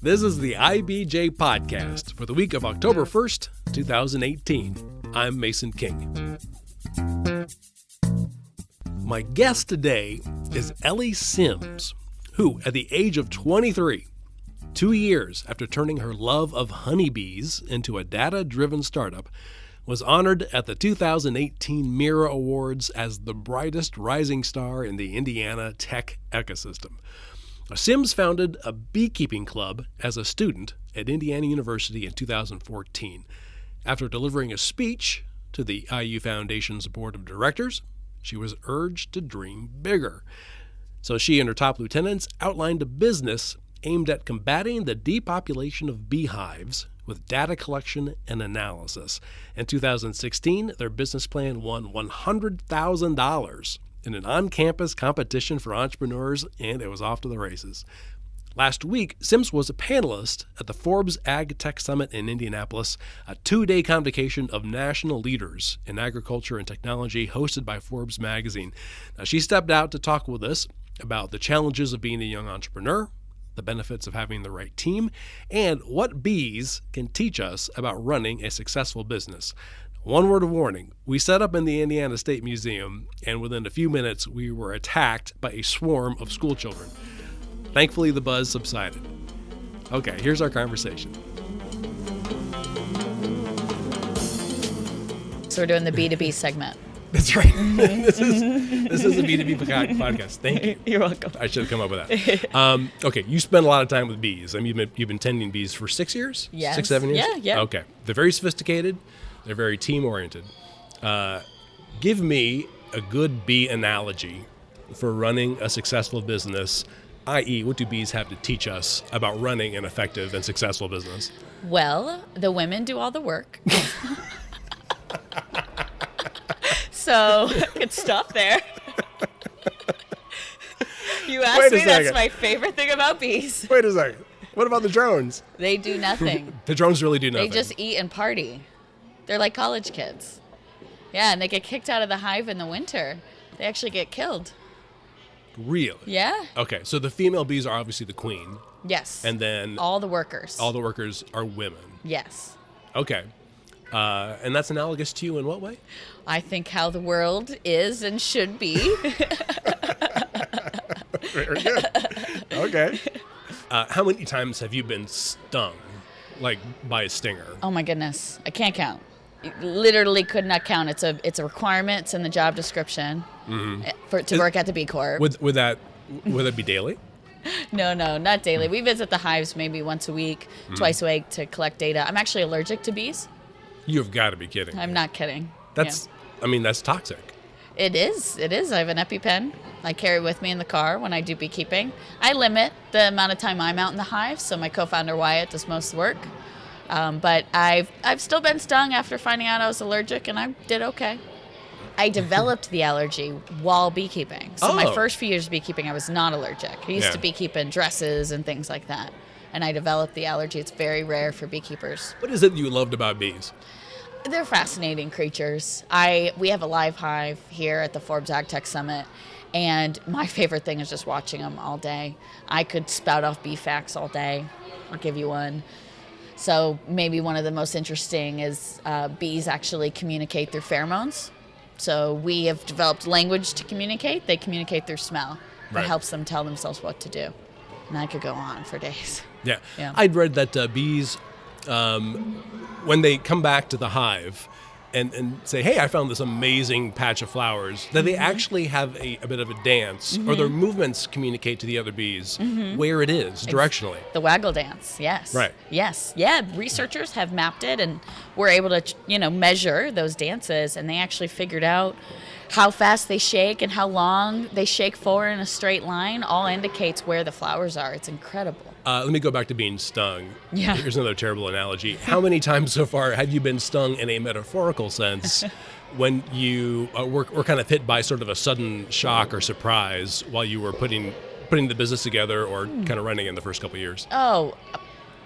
This is the IBJ Podcast for the week of October 1st, 2018. I'm Mason King. My guest today is Ellie Symes, who, at the age of 23, 2 years after turning her love of honeybees into a data-driven startup, was honored at the 2018 Mira Awards as the brightest rising star in the Indiana tech ecosystem. Symes founded a beekeeping club as a student at Indiana University in 2014. After delivering a speech to the IU Foundation's board of directors, she was urged to dream bigger. So she and her top lieutenants outlined a business aimed at combating the depopulation of beehives with data collection and analysis. In 2016, their business plan won $100,000 in an on-campus competition for entrepreneurs, and it was off to the races. Last week, Symes was a panelist at the Forbes AgTech Summit in Indianapolis, a two-day convocation of national leaders in agriculture and technology hosted by Forbes magazine. Now, she stepped out to talk with us about the challenges of being a young entrepreneur, the benefits of having the right team, and what bees can teach us about running a successful business. One word of warning, we set up in the Indiana State Museum, and within a few minutes, we were attacked by a swarm of school children. Thankfully, the buzz subsided. Okay, here's our conversation. So we're doing the B2B segment. That's right. This is a B2B podcast. Thank you. You're welcome. I should have come up with that. Okay, you spend a lot of time with bees. I mean, you've been tending bees for 6 years? Yes. 6, 7 years? Yeah. Okay. They're very sophisticated. They're very team-oriented. Give me a good bee analogy for running a successful business, i.e., what do bees have to teach us about running an effective and successful business? Well, the women do all the work. So, good stuff there. You asked me, that's my favorite thing about bees. Wait a second. What about the drones? They do nothing. The drones really do nothing. They just eat and party. They're like college kids. Yeah, and they get kicked out of the hive in the winter. They actually get killed. Really? Yeah. Okay, so the female bees are obviously the queen. Yes. And then all the workers. All the workers are women. Yes. Okay. And that's analogous to you in what way? I think how the world is and should be. Very good. Okay. How many times have you been stung, like by a stinger? Oh my goodness, I can't count. Literally could not count. It's a requirement. It's in the job description to work at the Bee Corp. Would that be daily? No, not daily. We visit the hives maybe once a week, twice a week to collect data. I'm actually allergic to bees. You've got to be kidding. I'm not kidding. That's toxic. It is. I have an EpiPen. I carry with me in the car when I do beekeeping. I limit the amount of time I'm out in the hive, so my co-founder Wyatt does most of the work. But I've still been stung after finding out I was allergic, and I did okay. I developed the allergy while beekeeping. So my first few years of beekeeping, I was not allergic. I used to beekeep in dresses and things like that. And I developed the allergy. It's very rare for beekeepers. What is it you loved about bees? They're fascinating creatures. We have a live hive here at the Forbes AgTech Summit, and my favorite thing is just watching them all day. I could spout off bee facts all day. I'll give you one. So maybe one of the most interesting is bees actually communicate through pheromones. So we have developed language to communicate. They communicate through smell. That helps them tell themselves what to do. And I could go on for days. Yeah. I'd read that bees, when they come back to the hive and say, hey, I found this amazing patch of flowers, that they actually have a bit of a dance, or their movements communicate to the other bees where it is directionally. The waggle dance, yes. Right. Yes. Yeah, researchers have mapped it, and we're able to, measure those dances, and they actually figured out how fast they shake and how long they shake for in a straight line all indicates where the flowers are. It's incredible. Let me go back to being stung. Yeah. Here's another terrible analogy. How many times so far have you been stung in a metaphorical sense when you were kind of hit by sort of a sudden shock or surprise while you were putting the business together or kind of running in the first couple of years? Oh,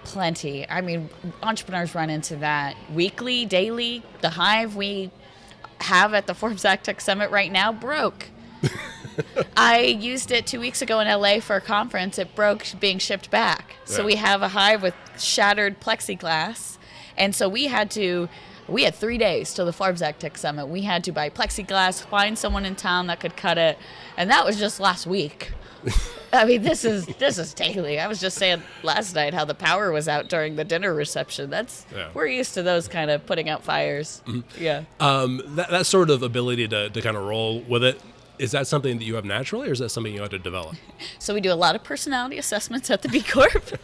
plenty. I mean, entrepreneurs run into that weekly, daily. The hive we have at the Forbes AgTech Summit right now broke. I used it 2 weeks ago in LA for a conference. It broke being shipped back. So Yeah. we have a hive with shattered plexiglass. And so we had 3 days till the Forbes AgTech Summit. We had to buy plexiglass, find someone in town that could cut it. And that was just last week. I mean, this is daily. I was just saying last night how the power was out during the dinner reception. We're used to those kind of putting out fires. Yeah. That sort of ability to kind of roll with it, is that something that you have naturally, or is that something you have to develop? So we do a lot of personality assessments at the Bee Corp.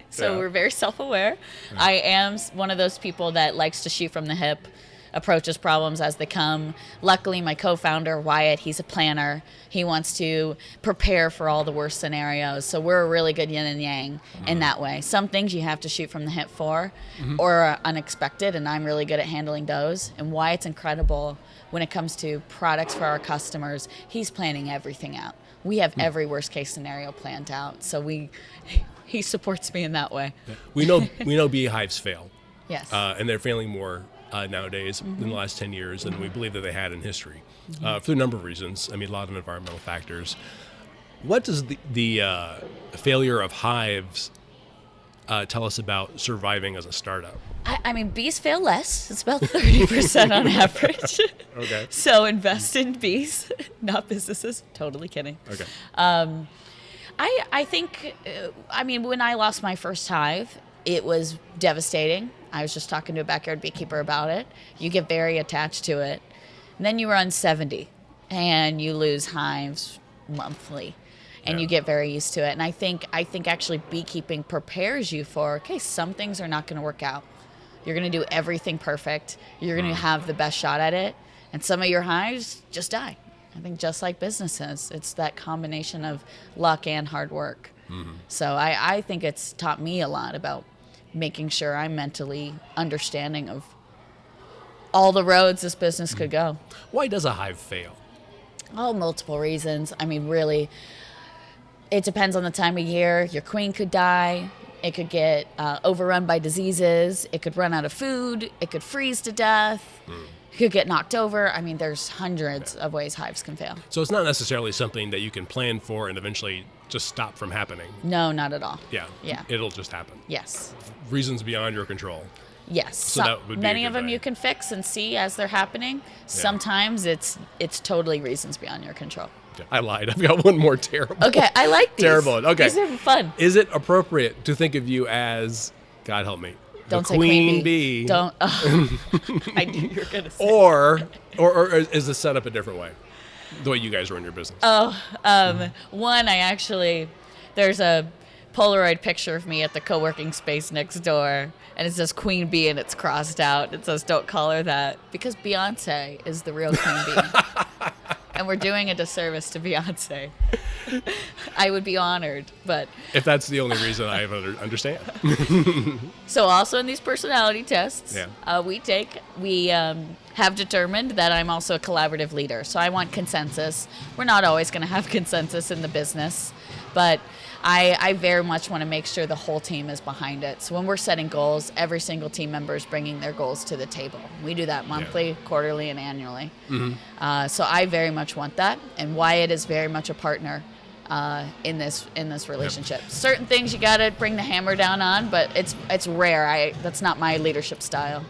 So we're very self-aware. Yeah. I am one of those people that likes to shoot from the hip, approaches problems as they come. Luckily, my co-founder, Wyatt, he's a planner. He wants to prepare for all the worst scenarios. So we're a really good yin and yang in that way. Some things you have to shoot from the hip for or are unexpected, and I'm really good at handling those. And Wyatt's incredible when it comes to products for our customers. He's planning everything out. We have every worst case scenario planned out. So he supports me in that way. Yeah. We know beehives fail. Yes. And they're failing more nowadays in the last 10 years than we believe that they had in history for a number of reasons. I mean, a lot of environmental factors. What does the failure of hives tell us about surviving as a startup? I mean, bees fail less. It's about 30% on average. Okay. So invest in bees, not businesses. Totally kidding. Okay. I think, I mean, when I lost my first hive, it was devastating. I was just talking to a backyard beekeeper about it. You get very attached to it. And then you run 70 and you lose hives monthly and you get very used to it. And I think actually beekeeping prepares you for, okay, some things are not going to work out. You're going to do everything perfect. You're going to have the best shot at it. And some of your hives just die. I think just like businesses, it's that combination of luck and hard work. So I think it's taught me a lot about making sure I'm mentally understanding of all the roads this business could go. Why does a hive fail? Oh, multiple reasons. I mean, really, it depends on the time of year. Your queen could die. It could get overrun by diseases. It could run out of food. It could freeze to death. It could get knocked over. I mean, there's hundreds of ways hives can fail. So it's not necessarily something that you can plan for and eventually just stop from happening. No, not at all. Yeah. It'll just happen. Yes. Reasons beyond your control. Yes. So that would be many a of good them way. you can fix and see as they're happening. Sometimes it's totally reasons beyond your control. Okay. I lied. I've got one more terrible. Okay, I like these. Terrible one. Okay. These are fun. Is it appropriate to think of you as, God help me, Don't the say queen bee? Don't. I knew you were going to say. Or is this set up a different way? The way you guys run your business. One, there's a Polaroid picture of me at the co-working space next door, and it says Queen Bee, and it's crossed out. It says, don't call her that, because Beyonce is the real Queen Bee. And we're doing a disservice to Beyonce. I would be honored, but... If that's the only reason I understand. So also in these personality tests, we have determined that I'm also a collaborative leader. So I want consensus. We're not always going to have consensus in the business, but I very much want to make sure the whole team is behind it. So when we're setting goals, every single team member is bringing their goals to the table. We do that monthly, quarterly, and annually. So I very much want that, and Wyatt is very much a partner in this relationship. Certain things you got to bring the hammer down on, but it's rare. That's not my leadership style.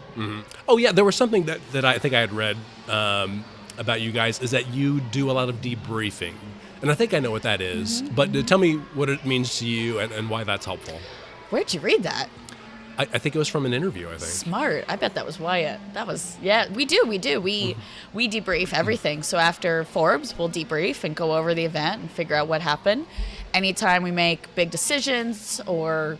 Oh yeah, there was something that I think I had read about you guys, is that you do a lot of debriefing. And I think I know what that is, but tell me what it means to you and why that's helpful. Where'd you read that? I think it was from an interview, I think. Smart. I bet that was Wyatt. We do. We debrief everything. So after Forbes, we'll debrief and go over the event and figure out what happened. Anytime we make big decisions or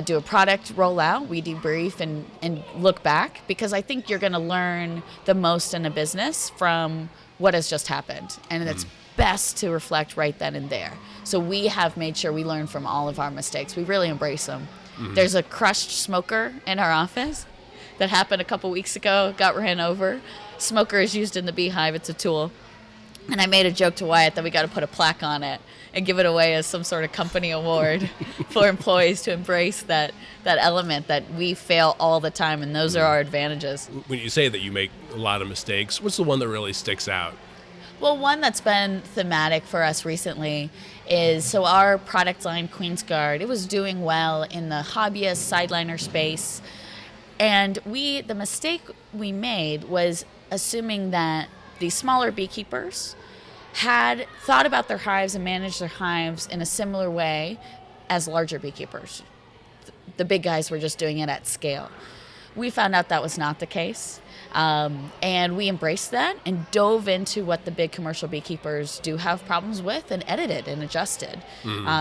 do a product rollout, we debrief and look back, because I think you're going to learn the most in a business from what has just happened. And it's best to reflect right then and there. So we have made sure we learn from all of our mistakes. We really embrace them. There's a crushed smoker in our office that happened a couple weeks ago, got ran over. Smoker is used in the beehive. It's a tool. And I made a joke to Wyatt that we got to put a plaque on it and give it away as some sort of company award for employees to embrace that element that we fail all the time, and those are our advantages. When you say that you make a lot of mistakes, what's the one that really sticks out? Well, one that's been thematic for us recently is, so our product line, Queen's Guard, it was doing well in the hobbyist sideliner space. And the mistake we made was assuming that the smaller beekeepers had thought about their hives and managed their hives in a similar way as larger beekeepers. The big guys were just doing it at scale. We found out that was not the case. And we embraced that and dove into what the big commercial beekeepers do have problems with and edited and adjusted.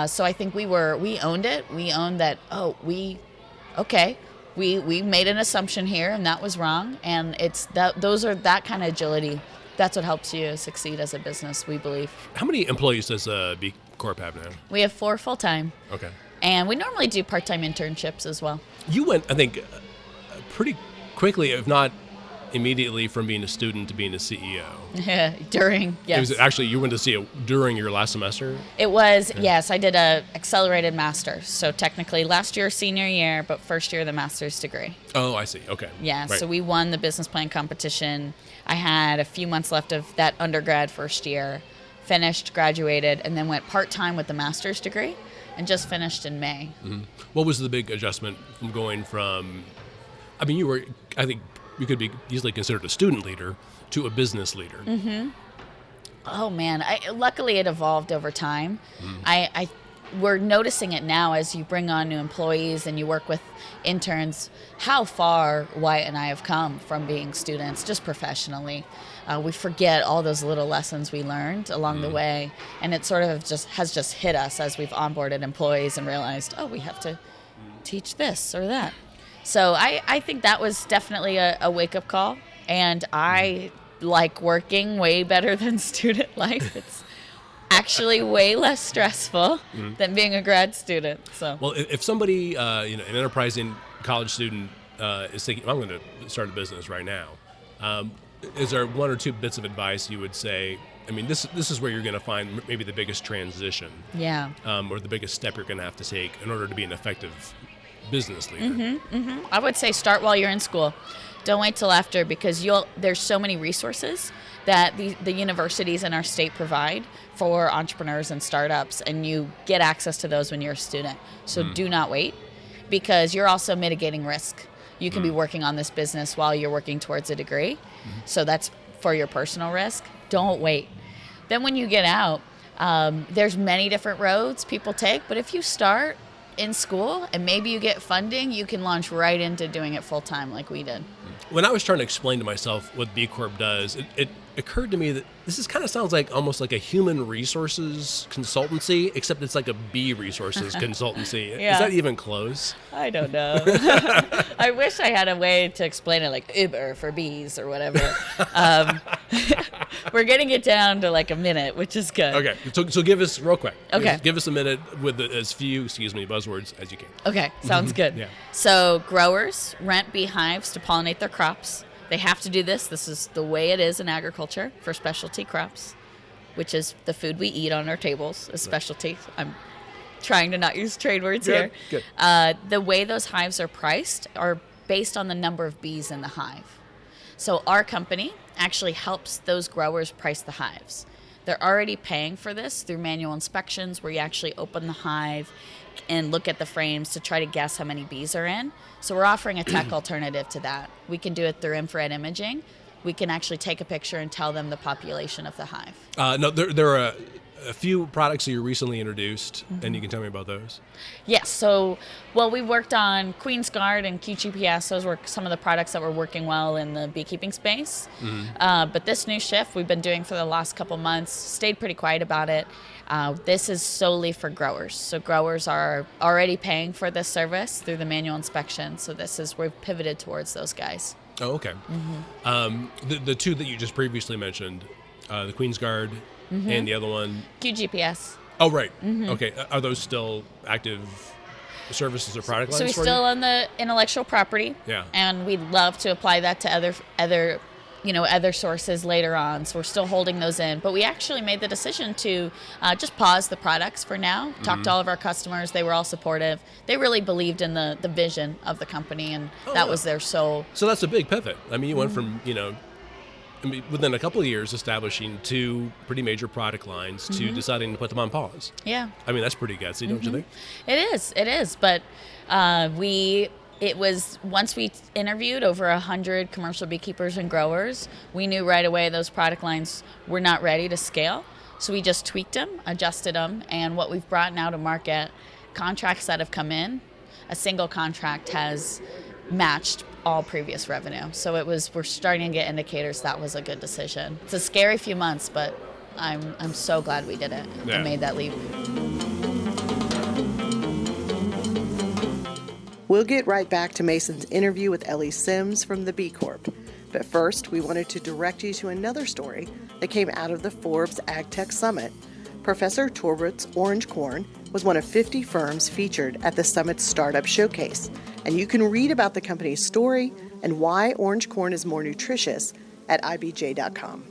So I think we owned it. We owned that, we made an assumption here and that was wrong. And it's that kind of agility. That's what helps you succeed as a business, we believe. How many employees does Bee Corp have now? We have 4 full-time. Okay. And we normally do part-time internships as well. You went, I think, pretty quickly, if not immediately, from being a student to being a CEO. Yeah, yes. It was actually, you went to see it during your last semester? It was, yes. I did a accelerated master's. So technically last year, senior year, but first year of the master's degree. Oh, I see. Okay. Yeah, right. So we won the business plan competition. I had a few months left of that undergrad first year, finished, graduated, and then went part-time with the master's degree and just finished in May. Mm-hmm. What was the big adjustment from going from, you were, I think, you could be easily considered a student leader to a business leader. Mm-hmm. Oh man, luckily it evolved over time. We're noticing it now as you bring on new employees and you work with interns, how far Wyatt and I have come from being students, just professionally. We forget all those little lessons we learned along the way, and it sort of has just hit us as we've onboarded employees and realized, we have to teach this or that. So I think that was definitely a wake-up call, and I like working way better than student life. It's actually way less stressful than being a grad student. So, well, if somebody, an enterprising college student is thinking, I'm going to start a business right now, is there 1 or 2 bits of advice you would say? This is where you're going to find maybe the biggest transition, or the biggest step you're going to have to take in order to be an effective business leader. I would say start while you're in school. Don't wait till after, because there's so many resources that the universities in our state provide for entrepreneurs and startups, and you get access to those when you're a student. So do not wait, because you're also mitigating risk. You can be working on this business while you're working towards a degree. So that's for your personal risk. Don't wait. Then when you get out, there's many different roads people take, but if you start in school and maybe you get funding, you can launch right into doing it full time like we did. When I was trying to explain to myself what Bee Corp does, it occurred to me that this kind of sounds like almost like a human resources consultancy, except it's like a bee resources consultancy. Yeah. Is that even close? I don't know. I wish I had a way to explain it, like Uber for bees or whatever. We're getting it down to like a minute, which is good. Okay, so give us real quick. Okay. Give us a minute with as few, buzzwords as you can. Okay, sounds good. Yeah. So growers rent beehives to pollinate their crops. They have to do this. This is the way it is in agriculture for specialty crops, which is the food we eat on our tables is specialty. I'm trying to not use trade words here. Good. The way those hives are priced are based on the number of bees in the hive. So our company actually helps those growers price the hives. They're already paying for this through manual inspections where you actually open the hive and look at the frames to try to guess how many bees are in. So we're offering a tech alternative to that. We can do it through infrared imaging. We can actually take a picture and tell them the population of the hive. No, there are a few products that you recently introduced, and you can tell me about those. Yes. So, we worked on Queen's Guard and QGPS. Those were some of the products that were working well in the beekeeping space. But this new shift we've been doing for the last couple months, stayed pretty quiet about it. This is solely for growers. So growers are already paying for this service through the manual inspection. So we've pivoted towards those guys. Oh, okay. The two that you just previously mentioned, the Queen's Guard and the other one? QGPS. Oh, right. Okay. Are those still active services or product lines So we for still you? own the intellectual property. Yeah. And we'd love to apply that to other sources later on. So we're still holding those in. But we actually made the decision to just pause the products for now. Talked to all of our customers. They were all supportive. They really believed in the vision of the company, and that was their sole. So that's a big pivot. You went from, I mean, within a couple of years, establishing 2 pretty major product lines to deciding to put them on pause. Yeah. I mean, that's pretty gutsy, don't you think? It is. But it was, once we interviewed over 100 commercial beekeepers and growers, we knew right away those product lines were not ready to scale. So we just tweaked them, adjusted them, and what we've brought now to market, contracts that have come in, a single contract has matched all previous revenue. So we're starting to get indicators that was a good decision. It's a scary few months, but I'm so glad we did it and made that leap. We'll get right back to Mason's interview with Ellie Symes from the Bee Corp. But first, we wanted to direct you to another story that came out of the Forbes AgTech Summit. Professor Torbert's orange corn was one of 50 firms featured at the Summit's Startup Showcase. And you can read about the company's story and why orange corn is more nutritious at IBJ.com.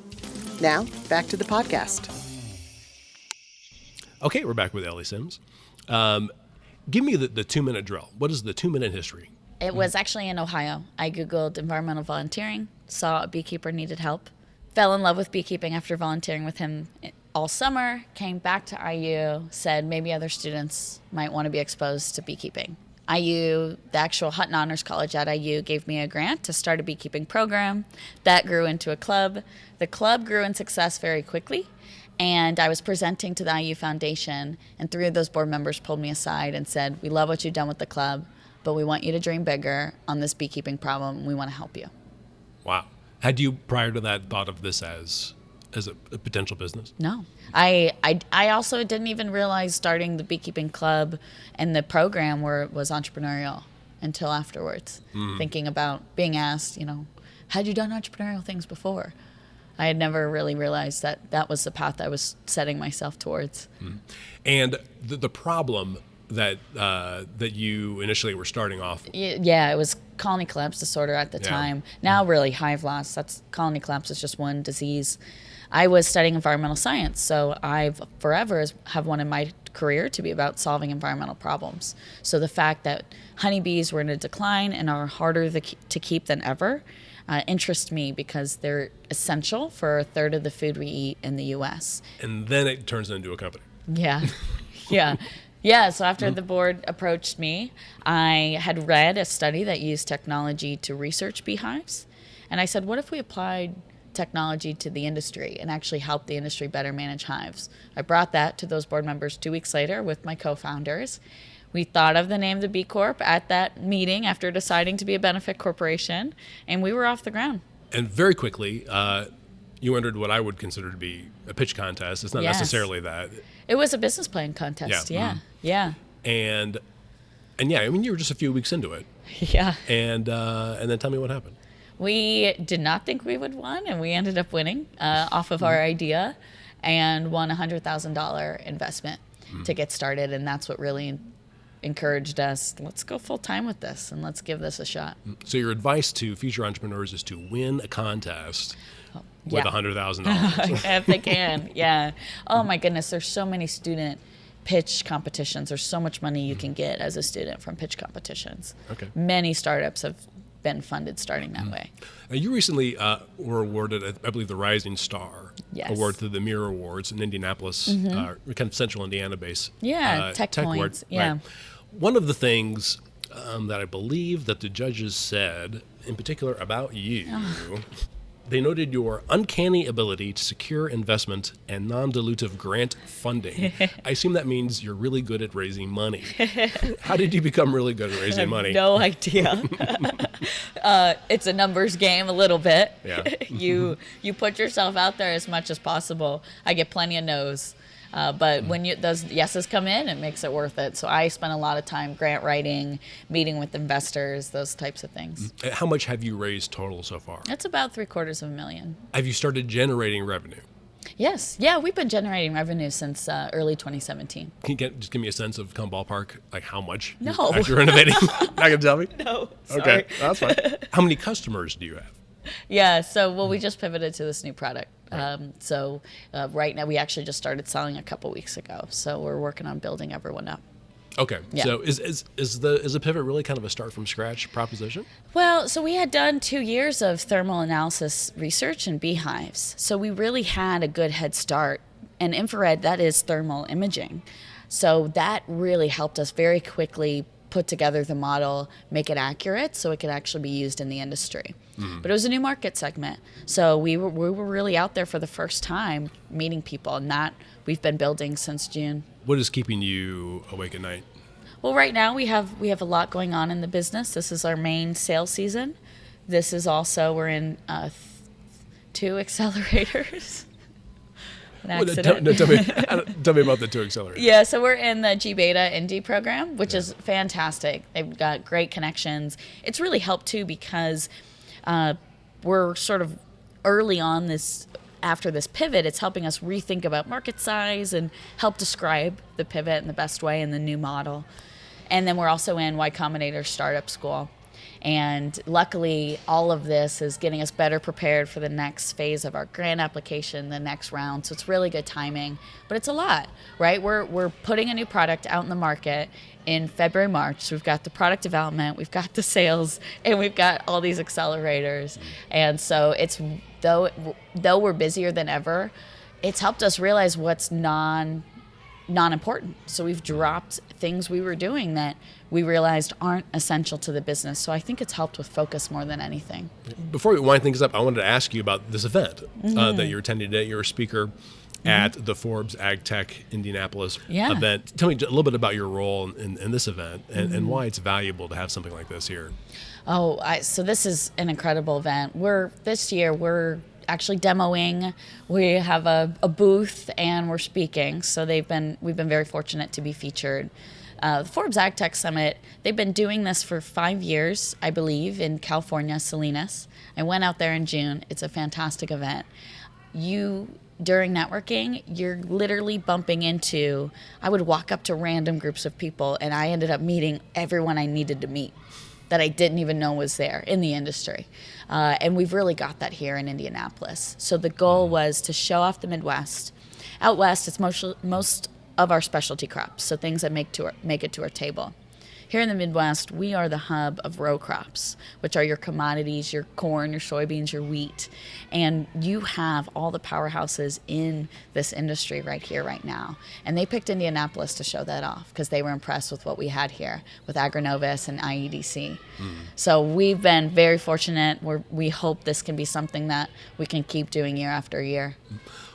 Now, back to the podcast. Okay, we're back with Ellie Symes. Give me the 2-minute drill. What is the 2-minute history? It was actually in Ohio. I Googled environmental volunteering, saw a beekeeper needed help, fell in love with beekeeping after volunteering with him all summer, came back to IU, said maybe other students might want to be exposed to beekeeping. IU, the actual Hutton Honors College at IU, gave me a grant to start a beekeeping program. That grew into a club. The club grew in success very quickly, and I was presenting to the IU Foundation, and 3 of those board members pulled me aside and said, "We love what you've done with the club, but we want you to dream bigger on this beekeeping problem. We want to help you." Wow. Had you, prior to that, thought of this as a potential business? No. I also didn't even realize starting the beekeeping club and the program was entrepreneurial until afterwards. Thinking about being asked, had you done entrepreneurial things before? I had never really realized that was the path I was setting myself towards. And the problem that you initially were starting off? Yeah, it was colony collapse disorder at the time. Now really hive loss. Colony collapse is just one disease. I was studying environmental science, so I've forever have wanted my career to be about solving environmental problems. So the fact that honeybees were in a decline and are harder to keep than ever interests me because they're essential for a third of the food we eat in the U.S. And then it turns into a company. Yeah, yeah. So after the board approached me, I had read a study that used technology to research beehives. And I said, what if we applied technology to the industry and actually help the industry better manage hives? I brought that to those board members 2 weeks later with my co-founders. We thought of the name of the Bee Corp at that meeting after deciding to be a benefit corporation, and we were off the ground. And very quickly, you entered what I would consider to be a pitch contest. It's not necessarily that. It was a business plan contest, yeah. And yeah, I mean, you were just a few weeks into it. Yeah. And then tell me what happened. We did not think we would win, and we ended up winning off of our idea and won a $100,000 investment to get started, and that's what really encouraged us. Let's go full time with this, and let's give this a shot. So your advice to future entrepreneurs is to win a contest with $100,000. If they can, yeah. Oh my goodness, there's so many student pitch competitions. There's so much money you can get as a student from pitch competitions. Okay. Many startups have been funded starting that way. Now, you recently were awarded, I believe, the Rising Star Award through the Mirror Awards in Indianapolis, kind of central Indiana based. Yeah, tech points. Award. Yeah. Right. One of the things that I believe that the judges said, in particular about you, they noted your uncanny ability to secure investment and non-dilutive grant funding. I assume that means you're really good at raising money. How did you become really good at raising money? No idea. It's a numbers game a little bit. Yeah. You put yourself out there as much as possible. I get plenty of no's. But when those yeses come in, it makes it worth it. So I spent a lot of time grant writing, meeting with investors, those types of things. How much have you raised total so far? It's about $750,000. Have you started generating revenue? Yes. Yeah, we've been generating revenue since early 2017. Can you just give me a sense of kind of ballpark, like how much? No. After renovating? Not going to tell me? No. Sorry. Okay, that's fine. How many customers do you have? Yeah, so we just pivoted to this new product. Right now we actually just started selling a couple weeks ago. So we're working on building everyone up. Okay. Yeah. So is the pivot really kind of a start from scratch proposition? Well, so we had done 2 years of thermal analysis research in beehives. So we really had a good head start. And infrared, that is thermal imaging. So that really helped us very quickly put together the model, make it accurate so it could actually be used in the industry. But it was a new market segment. So we were really out there for the first time meeting people, and that we've been building since June. What is keeping you awake at night? Well, right now we have a lot going on in the business. This is our main sales season. This is also, we're in 2 accelerators. An accident. Tell me about the 2 accelerators. Yeah, so we're in the G Beta Indy program, which is fantastic. They've got great connections. It's really helped too because we're sort of early on this. After this pivot, it's helping us rethink about market size and help describe the pivot in the best way in the new model. And then we're also in Y Combinator Startup School. And luckily, all of this is getting us better prepared for the next phase of our grant application, the next round. So it's really good timing, but it's a lot, right? We're putting a new product out in the market in February, March. So we've got the product development, we've got the sales, and we've got all these accelerators. And so it's though we're busier than ever, it's helped us realize what's non-important. So we've dropped things we were doing that we realized aren't essential to the business. So I think it's helped with focus more than anything. Before we wind things up, I wanted to ask you about this event that you're attending today. You're a speaker at the Forbes AgTech Indianapolis event. Tell me a little bit about your role in this event and why it's valuable to have something like this here. So this is an incredible event. This year we're actually demoing. We have a booth and we're speaking. So we've been very fortunate to be featured. The Forbes AgTech Summit, they've been doing this for 5 years, I believe, in California, Salinas. I went out there in June. It's a fantastic event. During networking, you're literally bumping into, I would walk up to random groups of people and I ended up meeting everyone I needed to meet that I didn't even know was there in the industry. And we've really got that here in Indianapolis. So the goal was to show off the Midwest. Out West, it's most of our specialty crops, so things that make it to our table. Here in the Midwest, we are the hub of row crops, which are your commodities, your corn, your soybeans, your wheat. And you have all the powerhouses in this industry right here, right now. And they picked Indianapolis to show that off because they were impressed with what we had here with Agronovis and IEDC. So we've been very fortunate. We hope this can be something that we can keep doing year after year.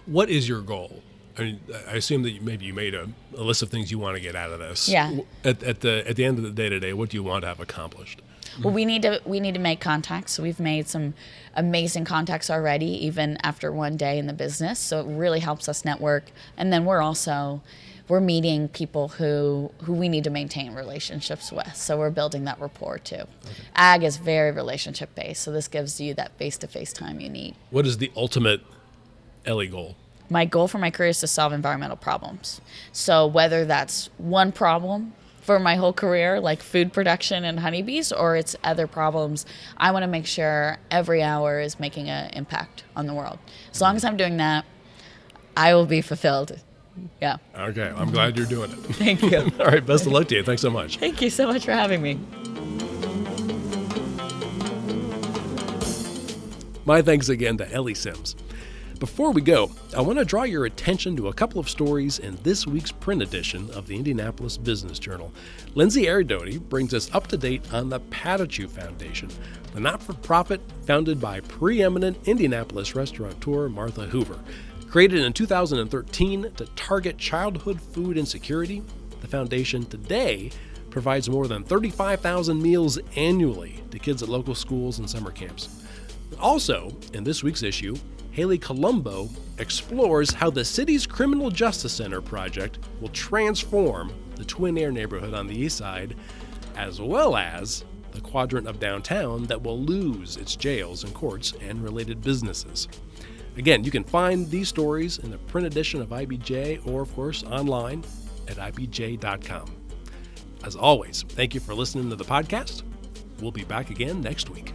What is your goal? I mean, I assume that maybe you made a list of things you want to get out of this. Yeah. At the end of the day today, what do you want to have accomplished? Well, we need to make contacts. So we've made some amazing contacts already, even after one day in the business. So it really helps us network. And then we're meeting people who we need to maintain relationships with. So we're building that rapport too. Okay. Ag is very relationship based. So this gives you that face-to-face time you need. What is the ultimate Ellie goal? My goal for my career is to solve environmental problems. So whether that's one problem for my whole career, like food production and honeybees, or it's other problems, I want to make sure every hour is making an impact on the world. As long as I'm doing that, I will be fulfilled. Yeah. Okay. I'm glad you're doing it. Thank you. All right. Best of luck to you. Thanks so much. Thank you so much for having me. My thanks again to Ellie Symes. Before we go, I want to draw your attention to a couple of stories in this week's print edition of the Indianapolis Business Journal. Lindsay Aridotti brings us up to date on the Patachu Foundation, the not-for-profit founded by preeminent Indianapolis restaurateur Martha Hoover. Created in 2013 to target childhood food insecurity, the foundation today provides more than 35,000 meals annually to kids at local schools and summer camps. Also, in this week's issue, Haley Colombo explores how the city's Criminal Justice Center project will transform the Twin Air neighborhood on the east side, as well as the quadrant of downtown that will lose its jails and courts and related businesses. Again, you can find these stories in the print edition of IBJ or, of course, online at IBJ.com. As always, thank you for listening to the podcast. We'll be back again next week.